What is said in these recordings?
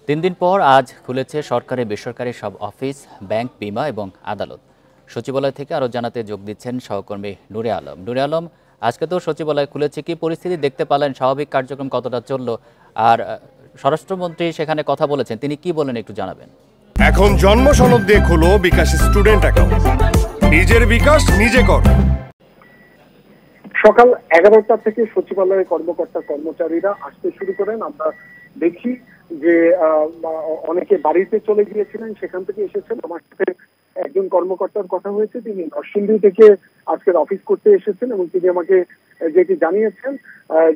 তিন দিন পর আজ খুলেছে সরকারি বেসরকারি সব অফিস, ব্যাংক, বিমা এবং আদালত। সচিবালয় থেকে আরও জানাতে যোগ দিচ্ছেন সহকর্মী নূরে আলম। নূরে আলম, আজকে তো সচিবালয় খুলেছে, কি পরিস্থিতি দেখতে পালেন? স্বাভাবিক কার্যক্রম কতটা চললো? আর স্বরাষ্ট্রমন্ত্রী সেখানে কথা বলেছেন, তিনি কি বলেন একটু জানাবেন। এখন জন্ম সনদ দিয়ে খোলো বিকাশ স্টুডেন্ট অ্যাকাউন্ট। নিজের বিকাশ নিজে কর। সকাল 11টা থেকে সচিবালয়ের কর্মকর্তা কর্মচারীরা আসতে শুরু করেন। আমরা দেখি যে অনেকে বাড়িতে চলে গিয়েছিলেন, সেখান থেকে এসেছেন। আমার সাথে একজন কর্মকর্তার কথা হয়েছে, তিনি নরসিংদী থেকে আজকের অফিস করতে এসেছেন এবং তিনি আমাকে যেটি জানিয়েছেন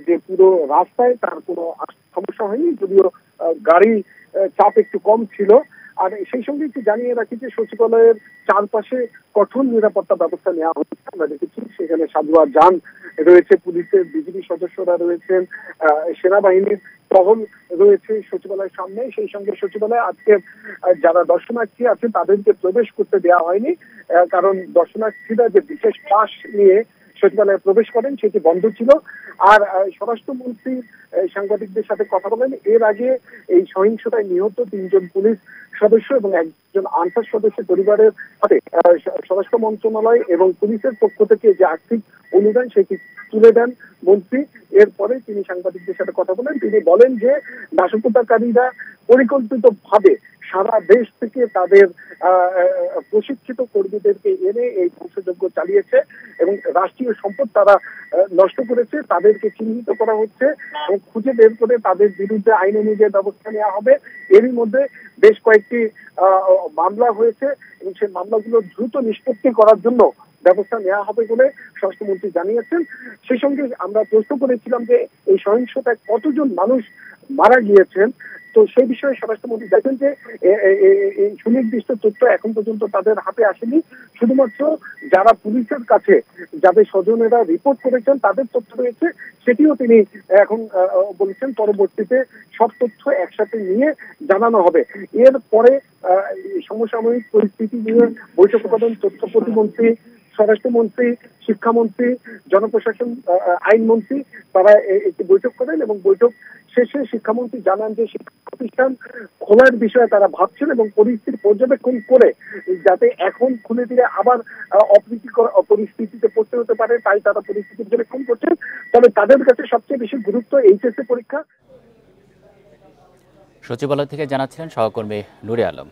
যে পুরো রাস্তায় তার কোনো সমস্যা হয়নি, যদিও গাড়ি চাপ একটু কম ছিল। আর সেই সঙ্গে একটু জানিয়ে রাখি যে সচিবালয়ের চারপাশে কঠোর নিরাপত্তা ব্যবস্থা নেওয়া হচ্ছে। আমরা দেখেছি সেখানে সাধুয়া যান রয়েছে, পুলিশের বিজিবি সদস্যরা রয়েছেন, সেনাবাহিনীর টহল রয়েছে সচিবালয়ের সামনে। সেই সঙ্গে সচিবালয়ে আজকে যারা দর্শনার্থী আছে তাদেরকে প্রবেশ করতে দেওয়া হয়নি, কারণ দর্শনার্থীরা যে বিশেষ পাস নিয়ে সচিবালয়ে প্রবেশ করেন সেটি বন্ধ ছিল। আর স্বরাষ্ট্রমন্ত্রী সাংবাদিকদের সাথে কথা বলেন। এর আগে এই সহিংসতায় নিহত 3জন পুলিশ সদস্য এবং একজন আনসার সদস্যের পরিবারের হাতে স্বরাষ্ট্র মন্ত্রণালয় এবং পুলিশের পক্ষ থেকে যে আর্থিক অনুদান সেটি তুলে দেন মন্ত্রী। এরপরে তিনি সাংবাদিকদের সাথে কথা বলেন। তিনি বলেন যে নাশকতাকারীরা পরিকল্পিতভাবে সারা দেশ থেকে তাদের প্রশিক্ষিত কর্মীদেরকে এনে এই ধ্বংসযজ্ঞ চালিয়েছে এবং রাষ্ট্রীয় সম্পদ তারা নষ্ট করেছে। তাদেরকে চিহ্নিত করা হচ্ছে এবং খুঁজে বের করে তাদের বিরুদ্ধে আইন অনুযায়ী ব্যবস্থা নেওয়া হবে। এরই মধ্যে বেশ কয়েকটি মামলা হয়েছে এবং সেই মামলাগুলো দ্রুত নিষ্পত্তি করার জন্য ব্যবস্থা নেওয়া হবে বলে স্বরাষ্ট্রমন্ত্রী জানিয়েছেন। সেই সঙ্গে আমরা প্রশ্ন করেছিলাম যে এই সহিংসতায় কতজন মানুষ মারা গিয়েছেন। তো সেই বিষয়ে স্বরাষ্ট্রমন্ত্রী দেখেন যে এই সুনির্দিষ্ট তথ্য এখন পর্যন্ত তাদের হাতে আসেনি। শুধুমাত্র যারা পুলিশের কাছে যাদের স্বজনেরা রিপোর্ট করেছেন তাদের তথ্য রয়েছে, সেটিও তিনি এখন বলেছেন পরবর্তীতে সব তথ্য একসাথে নিয়ে জানানো হবে। এরপরে সমসাময়িক পরিস্থিতি নিয়ে বৈঠক করেন তথ্য প্রতিমন্ত্রী, স্বরাষ্ট্রমন্ত্রী, শিক্ষামন্ত্রী, জনপ্রশাসন আইনমন্ত্রী। তারা একটি বৈঠক করেন এবং বৈঠক শেষে শিক্ষামন্ত্রী জানান যে শিক্ষা প্রতিষ্ঠান খোলার বিষয়ে তারা ভাবছেন এবং পরিস্থিতি পর্যবেক্ষণ করে যাতে এখন খুলে দিলে আবার অপ্রীতিকর পরিস্থিতিতে পড়তে হতে পারে, তাই তারা পরিস্থিতি পর্যবেক্ষণ করছেন। তবে তাদের কাছে সবচেয়ে বেশি গুরুত্ব এইচএসসি পরীক্ষা। সচিবালয় থেকে জানাচ্ছিলেন সহকর্মী নূরে আলম।